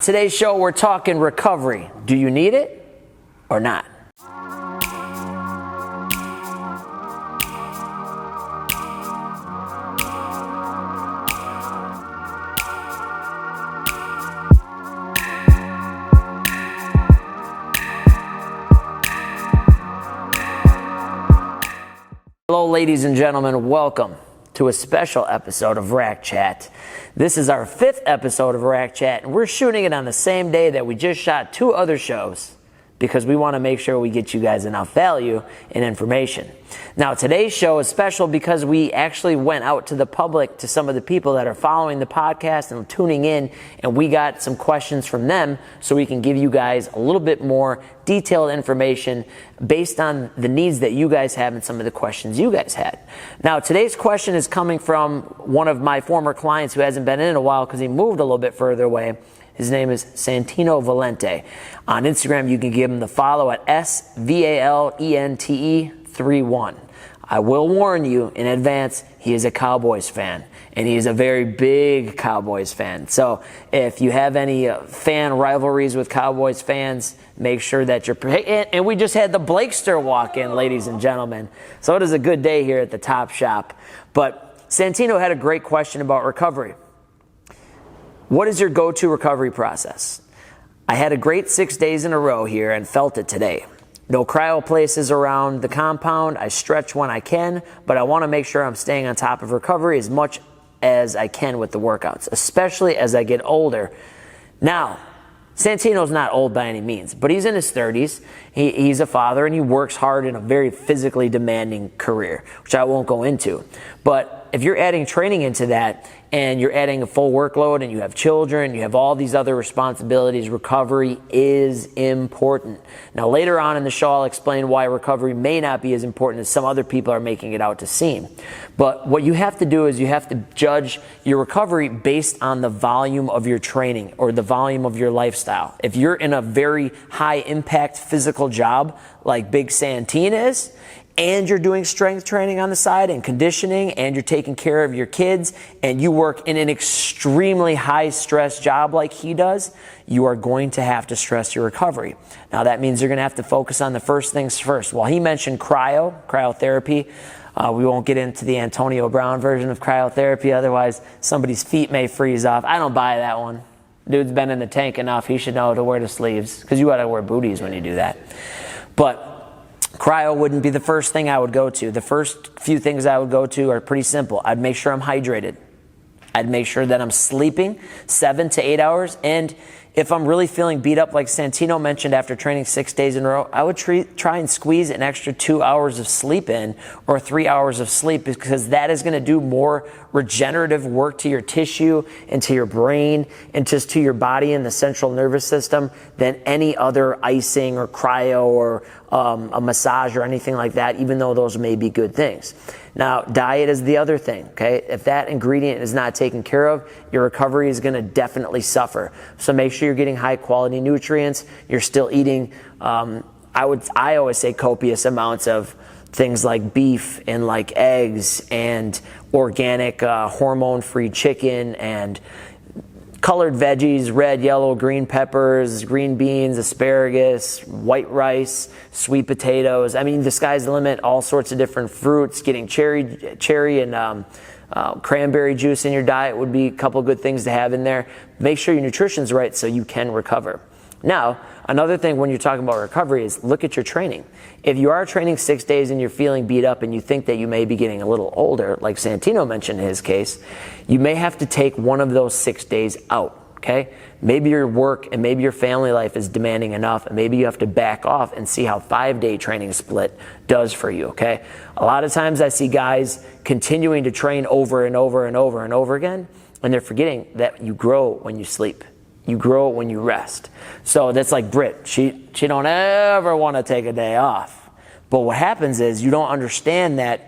today's show, we're talking recovery. Do you need it or not? Hello, ladies and gentlemen. Welcome to a special episode of Rack Chat. This is our 5th episode of Rack Chat, and we're shooting it on the same day that we just shot 2 other shows because we want to make sure we get you guys enough value and information. Now, today's show is special because we actually went out to the public, to some of the people that are following the podcast and tuning in, and we got some questions from them so we can give you guys a little bit more detailed information based on the needs that you guys have and some of the questions you guys had. Now, today's question is coming from one of my former clients who hasn't been in a while because he moved a little bit further away. His name is Santino Valente. On Instagram, you can give him the follow at SVALENTE31. I will warn you in advance, he is a Cowboys fan, and he is a very big Cowboys fan. So if you have any fan rivalries with Cowboys fans, make sure that you're... And we just had the Blakester walk in, ladies and gentlemen. So it is a good day here at the Top Shop. But Santino had a great question about recovery. What is your go-to recovery process? I had a great 6 days in a row here and felt it today. No cryo places around the compound. I stretch when I can, but I want to make sure I'm staying on top of recovery as much as I can with the workouts, especially as I get older. Now, Santino's not old by any means, but he's in his 30s. He's a father, and he works hard in a very physically demanding career, which I won't go into. But if you're adding training into that, and you're adding a full workload, and you have children, you have all these other responsibilities, recovery is important. Now, later on in the show, I'll explain why recovery may not be as important as some other people are making it out to seem. But what you have to do is you have to judge your recovery based on the volume of your training or the volume of your lifestyle. If you're in a very high-impact physical job like Big Santine is, and you're doing strength training on the side and conditioning, and you're taking care of your kids, and you work in an extremely high-stress job like he does, you are going to have to stress your recovery. Now, that means you're going to have to focus on the first things first. While he mentioned cryotherapy, we won't get into the Antonio Brown version of cryotherapy, otherwise somebody's feet may freeze off. I don't buy that one. Dude's been in the tank enough. He should know to wear the sleeves, because you got to wear booties when you do that. But cryo wouldn't be the first thing I would go to. The first few things I would go to are pretty simple. I'd make sure I'm hydrated. I'd make sure that I'm sleeping 7 to 8 hours. And if I'm really feeling beat up, like Santino mentioned after training 6 days in a row, I would try and squeeze an extra 2 hours of sleep in, or 3 hours of sleep, because that is going to do more regenerative work to your tissue and to your brain and just to your body and the central nervous system than any other icing or cryo or a massage or anything like that, even though those may be good things. Now, diet is the other thing, okay? If that ingredient is not taken care of, your recovery is going to definitely suffer. So make sure you're getting high quality nutrients. You're still eating, I always say copious amounts of things like beef and like eggs and organic hormone-free chicken and colored veggies, red, yellow, green peppers, green beans, asparagus, white rice, sweet potatoes. I mean, the sky's the limit. All sorts of different fruits. Getting cherry and cranberry juice in your diet would be a couple good things to have in there. Make sure your nutrition's right so you can recover. Now, another thing when you're talking about recovery is look at your training. If you are training 6 days and you're feeling beat up and you think that you may be getting a little older, like Santino mentioned in his case, you may have to take one of those 6 days out, okay? Maybe your work and maybe your family life is demanding enough, and maybe you have to back off and see how 5-day training split does for you, okay? A lot of times I see guys continuing to train over and over and over and over again, and they're forgetting that you grow when you sleep. You grow when you rest. So that's like Britt. She don't ever want to take a day off. But what happens is you don't understand that,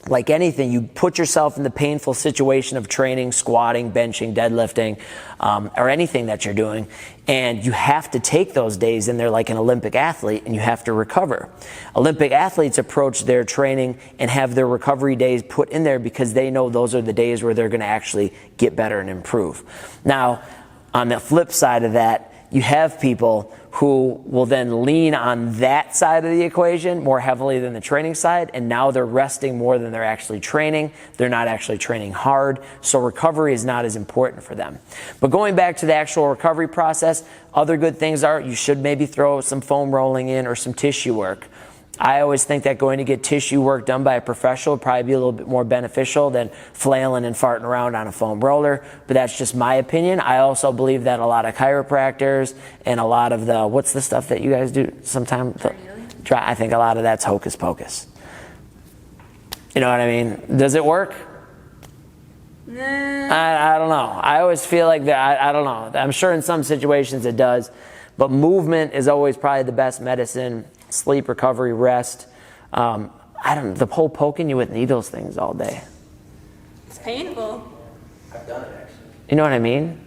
like anything, you put yourself in the painful situation of training, squatting, benching, deadlifting, or anything that you're doing, and you have to take those days in there like an Olympic athlete, and you have to recover. Olympic athletes approach their training and have their recovery days put in there because they know those are the days where they're going to actually get better and improve. Now, On the flip side of that, you have people who will then lean on that side of the equation more heavily than the training side, and now they're resting more than they're actually training. They're not actually training hard, so recovery is not as important for them. But going back to the actual recovery process, other good things are you should maybe throw some foam rolling in or some tissue work. I always think that going to get tissue work done by a professional would probably be a little bit more beneficial than flailing and farting around on a foam roller, but that's just my opinion. I also believe that a lot of chiropractors and a lot of the, what's the stuff that you guys do sometimes? I think a lot of that's hocus pocus. You know what I mean? Does it work? Nah. I don't know. I always feel like that. I don't know. I'm sure in some situations it does, but movement is always probably the best medicine. Sleep, recovery, rest. The whole poking you with needles things all day. It's painful. I've done it actually. You know what I mean?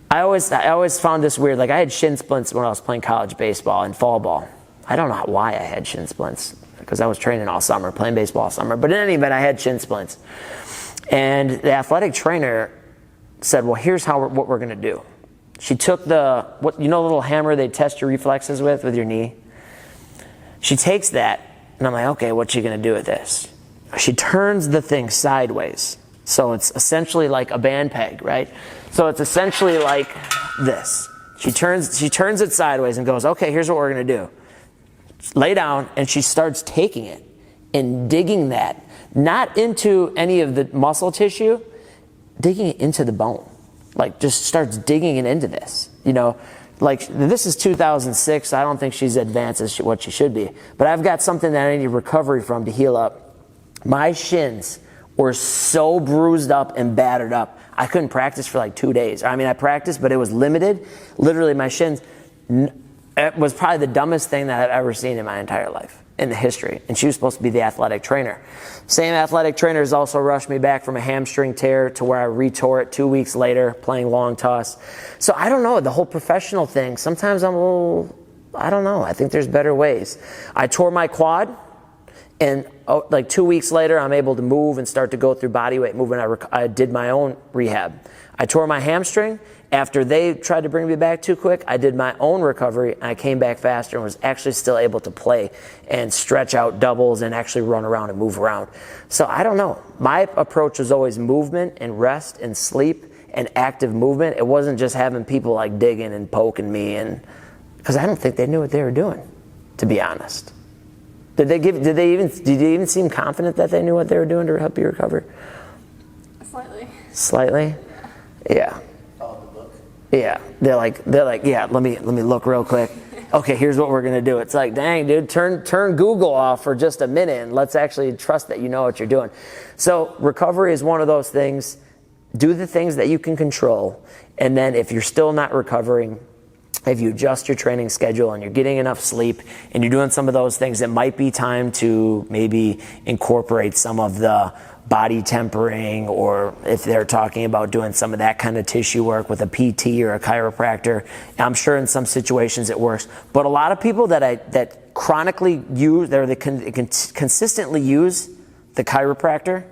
I always found this weird. Like I had shin splints when I was playing college baseball and fall ball. I don't know why I had shin splints because I was training all summer, playing baseball all summer. But in any event, I had shin splints. And the athletic trainer said, well, here's what we're going to do. She took the little hammer they test your reflexes with your knee. She takes that, and I'm like, okay, what's she going to do with this? She turns the thing sideways. So it's essentially like a band peg, right? So it's essentially like this. She turns it sideways and goes, okay, here's what we're going to do. Lay down, and she starts taking it and digging that, not into any of the muscle tissue, digging it into the bone. Like just starts digging it into this, like this is 2006. I don't think she's advanced as what she should be, but I've got something that I need recovery from to heal up. My shins were so bruised up and battered up. I couldn't practice for like 2 days. I mean, I practiced, but it was limited. Literally my shins, it was probably the dumbest thing that I've ever seen in my entire life. In the history, and she was supposed to be the athletic trainer. Same athletic trainer has also rushed me back from a hamstring tear to where I retore it 2 weeks later playing long toss. So I don't know, the whole professional thing, sometimes I'm a little, I don't know, I think there's better ways. I tore my quad, and like 2 weeks later I'm able to move and start to go through body weight movement. I did my own rehab. I tore my hamstring. After they tried to bring me back too quick, I did my own recovery, and I came back faster and was actually still able to play and stretch out doubles and actually run around and move around. So I don't know. My approach was always movement and rest and sleep and active movement. It wasn't just having people like digging and poking me, and because I don't think they knew what they were doing, to be honest. Did they even seem confident that they knew what they were doing to help you recover? Slightly. Slightly? Yeah. Yeah, they're like, yeah, let me look real quick. Okay, here's what we're gonna do. It's like, dang, dude, turn Google off for just a minute and let's actually trust that you know what you're doing. So recovery is one of those things. Do the things that you can control, and then if you're still not recovering, if you adjust your training schedule and you're getting enough sleep and you're doing some of those things, it might be time to maybe incorporate some of the body tempering, or if they're talking about doing some of that kind of tissue work with a PT or a chiropractor. I'm sure in some situations it works, but a lot of people that chronically use, consistently use the chiropractor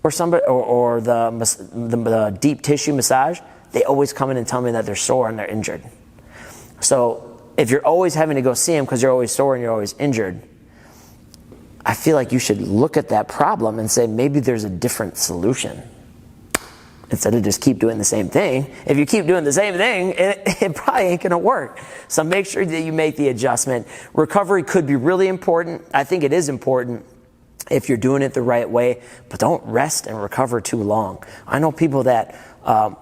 or somebody or the deep tissue massage, they always come in and tell me that they're sore and they're injured. So if you're always having to go see them because you're always sore and you're always injured, I feel like you should look at that problem and say maybe there's a different solution instead of just keep doing the same thing. If you keep doing the same thing, it probably ain't going to work. So make sure that you make the adjustment. Recovery could be really important. I think it is important if you're doing it the right way, but don't rest and recover too long. I know people that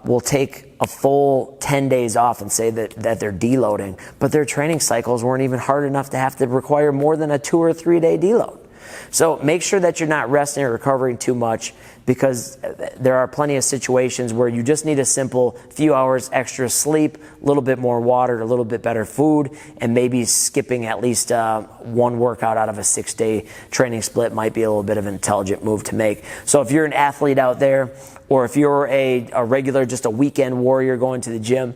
will take a full 10 days off and say that they're deloading, but their training cycles weren't even hard enough to have to require more than a 2 or 3 day deload. So make sure that you're not resting or recovering too much, because there are plenty of situations where you just need a simple few hours extra sleep, a little bit more water, a little bit better food, and maybe skipping at least one workout out of a 6-day training split might be a little bit of an intelligent move to make. So if you're an athlete out there, or if you're a regular, just a weekend warrior going to the gym,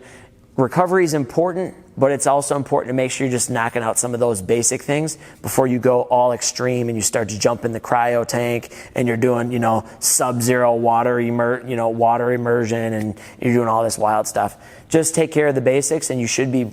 recovery is important, but it's also important to make sure you're just knocking out some of those basic things before you go all extreme and you start to jump in the cryo tank and you're doing, sub-zero water immersion and you're doing all this wild stuff. Just take care of the basics and you should be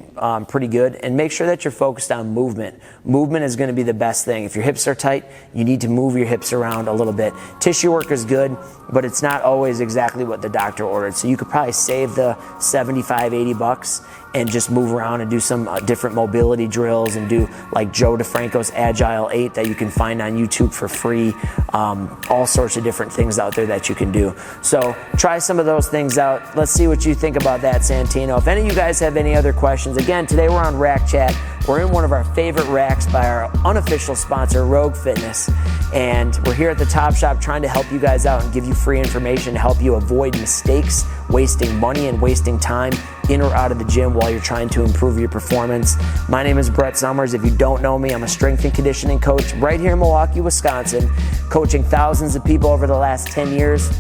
pretty good, and make sure that you're focused on movement. Movement is going to be the best thing. If your hips are tight, you need to move your hips around a little bit. Tissue work is good, but it's not always exactly what the doctor ordered. So you could probably save the $75-$80 and just move around and do some different mobility drills and do like Joe DeFranco's Agile 8 that you can find on YouTube for free. All sorts of different things out there that you can do. So try some of those things out. Let's see what you think about that, Santino. If any of you guys have any other questions, again, today we're on Rack Chat. We're in one of our favorite racks by our unofficial sponsor, Rogue Fitness. And we're here at the Top Shop trying to help you guys out and give you free information to help you avoid mistakes, wasting money and wasting time in or out of the gym while you're trying to improve your performance. My name is Brett Summers. If you don't know me, I'm a strength and conditioning coach right here in Milwaukee, Wisconsin, coaching thousands of people over the last 10 years.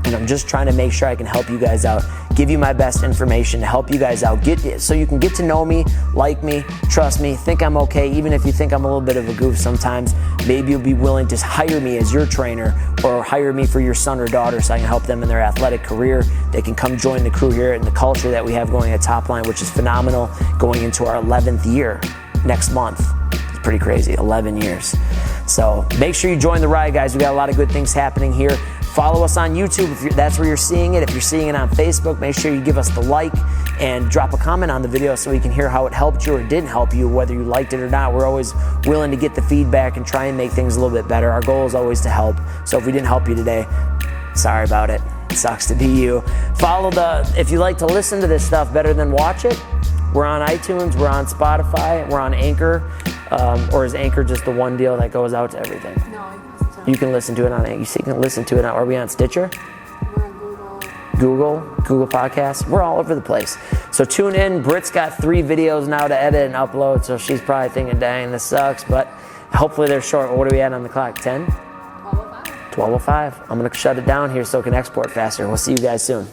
And I'm just trying to make sure I can help you guys out, give you my best information to help you guys out, so you can get to know me, like me, trust me, think I'm okay. Even if you think I'm a little bit of a goof sometimes, maybe you'll be willing to hire me as your trainer or hire me for your son or daughter so I can help them in their athletic career. They can come join the crew here and the culture that we have going at Top Line, which is phenomenal, going into our 11th year next month. It's pretty crazy, 11 years. So make sure you join the ride, guys. We got a lot of good things happening here. Follow us on YouTube if that's where you're seeing it. If you're seeing it on Facebook, make sure you give us the like and drop a comment on the video so we can hear how it helped you or didn't help you, whether you liked it or not. We're always willing to get the feedback and try and make things a little bit better. Our goal is always to help. So if we didn't help you today, sorry about it. It sucks to be you. If you like to listen to this stuff better than watch it, we're on iTunes, we're on Spotify, we're on Anchor. Or is Anchor just the one deal that goes out to everything? No, you can listen to it on Anchor. You can listen to it on, are we on Stitcher? we're on Google Podcasts. We're all over the place. So tune in. Britt's got 3 videos now to edit and upload, so she's probably thinking, dang, this sucks, but hopefully they're short. What are we at on the clock, 10? 12:05. 12:05. I'm going to shut it down here so it can export faster. We'll see you guys soon.